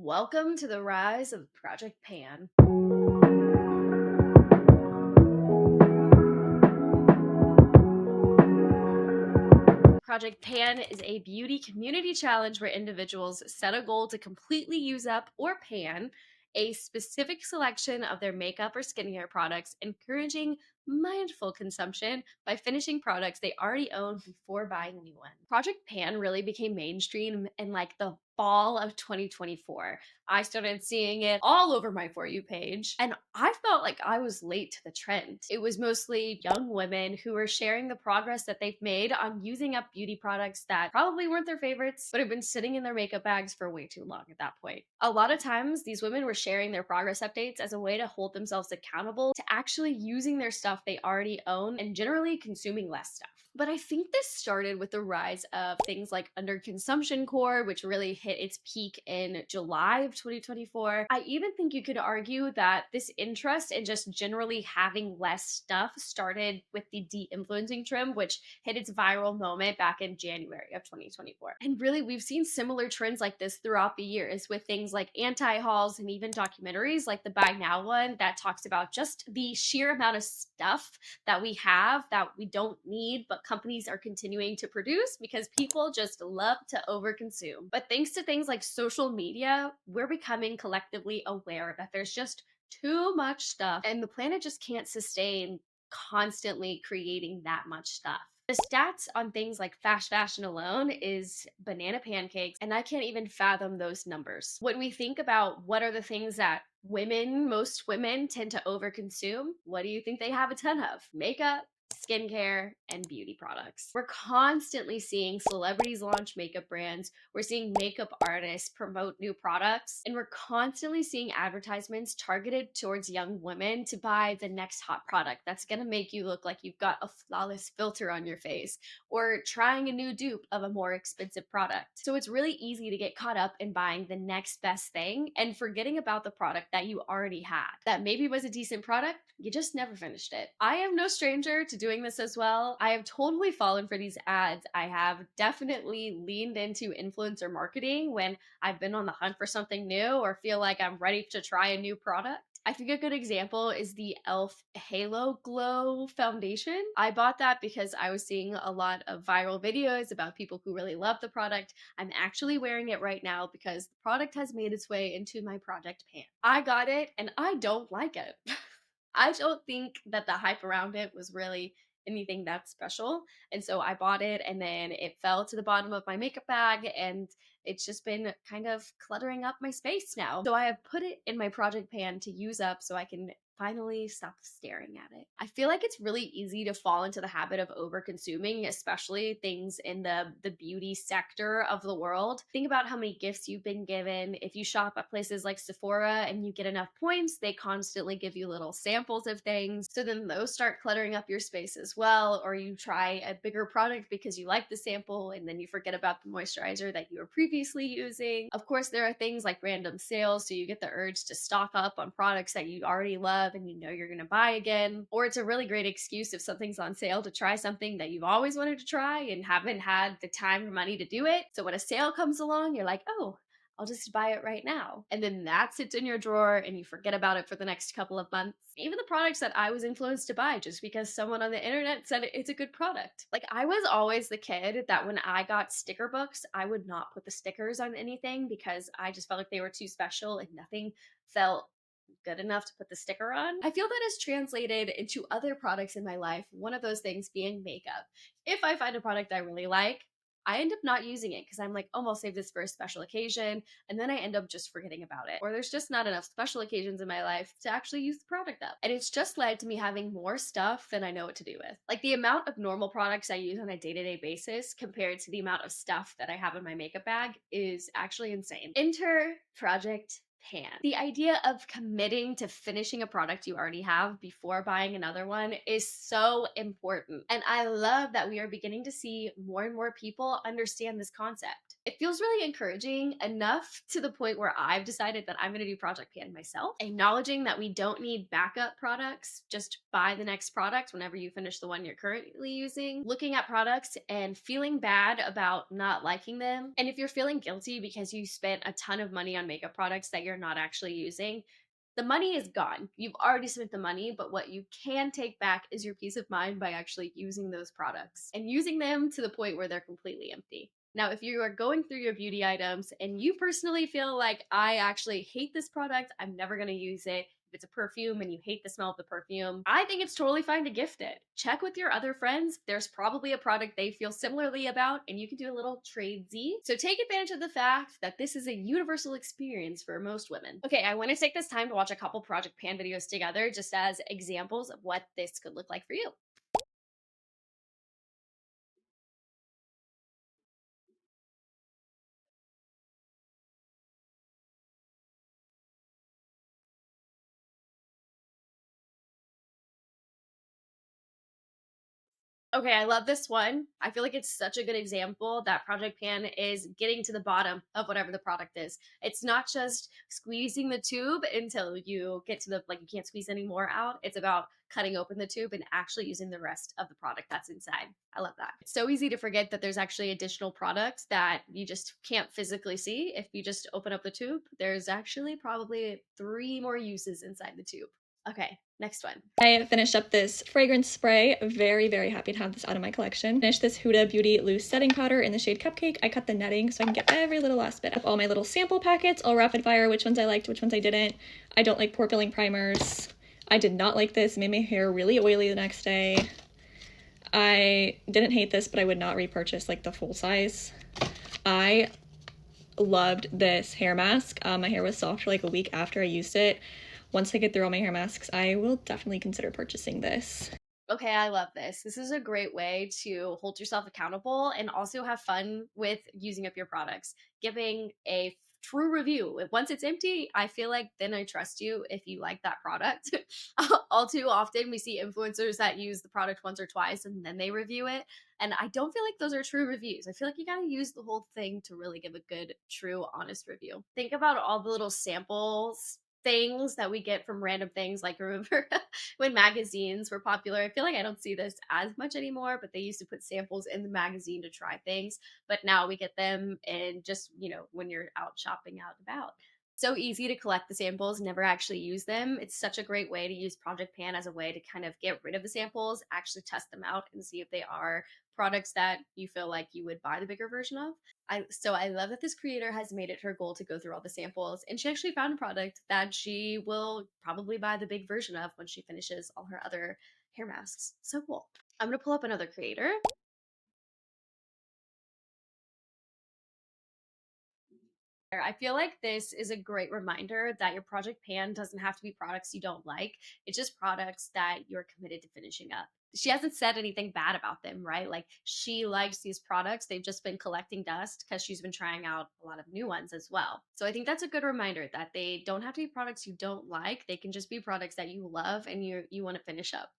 Welcome to the rise of Project Pan. Project Pan is a beauty community challenge where individuals set a goal to completely use up or pan a specific selection of their makeup or skincare products, encouraging mindful consumption by finishing products they already own before buying new ones. Project Pan really became mainstream in like the fall of 2024. I started seeing it all over my For You page, and I felt like I was late to the trend. It was mostly young women who were sharing the progress that they've made on using up beauty products that probably weren't their favorites, but have been sitting in their makeup bags for way too long at that point. A lot of times, these women were sharing their progress updates as a way to hold themselves accountable to actually using their stuff they already own and generally consuming less stuff. But I think this started with the rise of things like underconsumption core, which really hit its peak in July of 2024. I even think you could argue that this interest in just generally having less stuff started with the de-influencing trend, which hit its viral moment back in January of 2024. And really, we've seen similar trends like this throughout the years with things like anti-hauls and even documentaries like the Buy Now one that talks about just the sheer amount of stuff that we have that we don't need, but companies are continuing to produce because people just love to overconsume. But thanks to things like social media, we're becoming collectively aware that there's just too much stuff and the planet just can't sustain constantly creating that much stuff. The stats on things like fast fashion alone is banana pancakes, and I can't even fathom those numbers. When we think about what are the things that most women tend to overconsume, what do you think they have a ton of? Makeup, skincare, and beauty products. We're constantly seeing celebrities launch makeup brands. We're seeing makeup artists promote new products, and we're constantly seeing advertisements targeted towards young women to buy the next hot product that's gonna make you look like you've got a flawless filter on your face, or trying a new dupe of a more expensive product. So it's really easy to get caught up in buying the next best thing and forgetting about the product that you already had. That maybe was a decent product, you just never finished it. I am no stranger to doing this as well. I have totally fallen for these ads. I have definitely leaned into influencer marketing when I've been on the hunt for something new or feel like I'm ready to try a new product. I think a good example is the e.l.f. Halo Glow foundation. I bought that because I was seeing a lot of viral videos about people who really love the product. I'm actually wearing it right now because the product has made its way into my project pan. I got it and I don't like it. I don't think that the hype around it was really anything that special. And so I bought it and then it fell to the bottom of my makeup bag and it's just been kind of cluttering up my space now. So I have put it in my project pan to use up so I can finally stop staring at it. I feel like it's really easy to fall into the habit of over consuming, especially things in the beauty sector of the world. Think about how many gifts you've been given. If you shop at places like Sephora and you get enough points, they constantly give you little samples of things. So then those start cluttering up your space as well, or you try a bigger product because you like the sample and then you forget about the moisturizer that you were previously using. Of course, there are things like random sales, so you get the urge to stock up on products that you already love and you know you're gonna buy again. Or it's a really great excuse if something's on sale to try something that you've always wanted to try and haven't had the time or money to do it. So when a sale comes along, you're like, oh, I'll just buy it right now. And then that sits in your drawer and you forget about it for the next couple of months. Even the products that I was influenced to buy just because someone on the internet said it's a good product. Like, I was always the kid that when I got sticker books, I would not put the stickers on anything because I just felt like they were too special and nothing felt good enough to put the sticker on. I feel that is translated into other products in my life, one of those things being makeup. If I find a product I really like, I end up not using it because I'm like, oh, I'll save this for a special occasion. And then I end up just forgetting about it. Or there's just not enough special occasions in my life to actually use the product up. And it's just led to me having more stuff than I know what to do with. Like, the amount of normal products I use on a day-to-day basis compared to the amount of stuff that I have in my makeup bag is actually insane. Enter Project Pan. The idea of committing to finishing a product you already have before buying another one is so important. And I love that we are beginning to see more and more people understand this concept. It feels really encouraging enough to the point where I've decided that I'm going to do Project Pan myself, acknowledging that we don't need backup products. Just buy the next product whenever you finish the one you're currently using. Looking at products and feeling bad about not liking them. And if you're feeling guilty because you spent a ton of money on makeup products that you're not actually using, the money is gone. You've already spent the money, but what you can take back is your peace of mind by actually using those products and using them to the point where they're completely empty. Now, if you are going through your beauty items and you personally feel like, I actually hate this product, I'm never going to use it. If it's a perfume and you hate the smell of the perfume, I think it's totally fine to gift it. Check with your other friends. There's probably a product they feel similarly about, and you can do a little tradesy. So take advantage of the fact that this is a universal experience for most women. Okay, I want to take this time to watch a couple Project Pan videos together just as examples of what this could look like for you. Okay, I love this one. I feel like it's such a good example that Project Pan is getting to the bottom of whatever the product is. It's not just squeezing the tube until you get to the, like, you can't squeeze any more out. It's about cutting open the tube and actually using the rest of the product that's inside. I love that. It's so easy to forget that there's actually additional products that you just can't physically see. If you just open up the tube, there's actually probably 3 more uses inside the tube. Okay, next one. I finished up this fragrance spray. Very, very happy to have this out of my collection. Finished this Huda Beauty loose setting powder in the shade Cupcake. I cut the netting so I can get every little last bit of all my little sample packets. I'll rapid fire which ones I liked, which ones I didn't. I don't like pore filling primers. I did not like this. It made my hair really oily the next day. I didn't hate this, but I would not repurchase like the full size. I loved this hair mask. My hair was soft for like a week after I used it. Once I get through all my hair masks, I will definitely consider purchasing this. Okay, I love this. This is a great way to hold yourself accountable and also have fun with using up your products. Giving a true review. Once it's empty, I feel like then I trust you if you like that product. All too often, we see influencers that use the product once or twice and then they review it. And I don't feel like those are true reviews. I feel like you got to use the whole thing to really give a good, true, honest review. Think about all the little samples things that we get from random things. Like, remember when magazines were popular? I feel like I don't see this as much anymore, but they used to put samples in the magazine to try things. But now we get them and just, when you're out shopping out and about. So easy to collect the samples, never actually use them. It's such a great way to use Project Pan as a way to kind of get rid of the samples, actually test them out and see if they are products that you feel like you would buy the bigger version of. I love that this creator has made it her goal to go through all the samples, and she actually found a product that she will probably buy the big version of when she finishes all her other hair masks. So cool. I'm gonna pull up another creator. I feel like this is a great reminder that your Project Pan doesn't have to be products you don't like. It's just products that you're committed to finishing up. She hasn't said anything bad about them, right? Like, she likes these products. They've just been collecting dust because she's been trying out a lot of new ones as well. So I think that's a good reminder that they don't have to be products you don't like. They can just be products that you love and you want to finish up.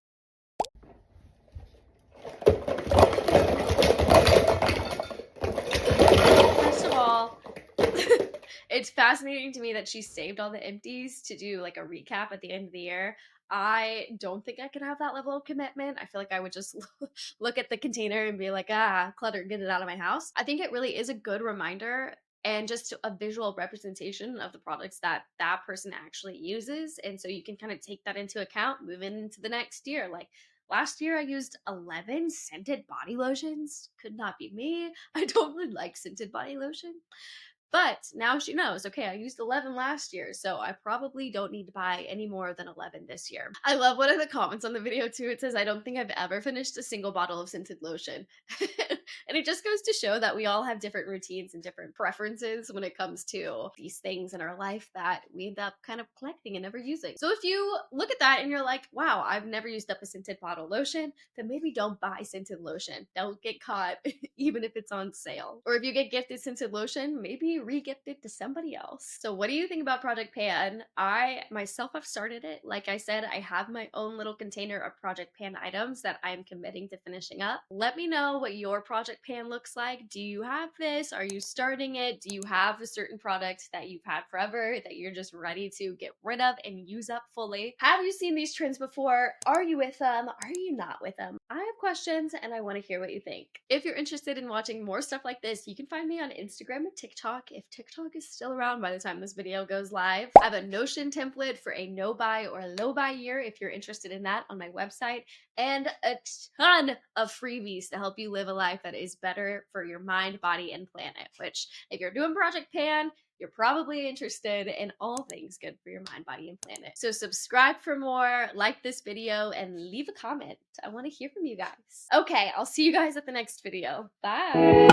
First of all, it's fascinating to me that she saved all the empties to do like a recap at the end of the year. I don't think I could have that level of commitment. I feel like I would just look at the container and be like, clutter, get it out of my house. I think it really is a good reminder and just a visual representation of the products that that person actually uses. And so you can kind of take that into account moving into the next year. Like, last year, I used 11 scented body lotions. Could not be me. I don't really like scented body lotion. But now she knows, okay, I used 11 last year, so I probably don't need to buy any more than 11 this year. I love one of the comments on the video too. It says, I don't think I've ever finished a single bottle of scented lotion. And it just goes to show that we all have different routines and different preferences when it comes to these things in our life that we end up kind of collecting and never using. So if you look at that and you're like, wow, I've never used up a scented bottle lotion, then maybe don't buy scented lotion. Don't get caught even if it's on sale. Or if you get gifted scented lotion, maybe re-gifted to somebody else. So what do you think about Project Pan? I myself have started it. Like I said, I have my own little container of Project Pan items that I'm committing to finishing up. Let me know what your Project Pan looks like. Do you have this? Are you starting it? Do you have a certain product that you've had forever that you're just ready to get rid of and use up fully? Have you seen these trends before? Are you with them? Are you not with them? I have questions and I want to hear what you think. If you're interested in watching more stuff like this, you can find me on Instagram and TikTok, if TikTok is still around by the time this video goes live. I have a Notion template for a no-buy or a low-buy year if you're interested in that on my website, and a ton of freebies to help you live a life that is better for your mind, body, and planet, which if you're doing Project Pan, you're probably interested in all things good for your mind, body, and planet. So subscribe for more, like this video, and leave a comment. I want to hear from you guys. Okay, I'll see you guys at the next video. Bye.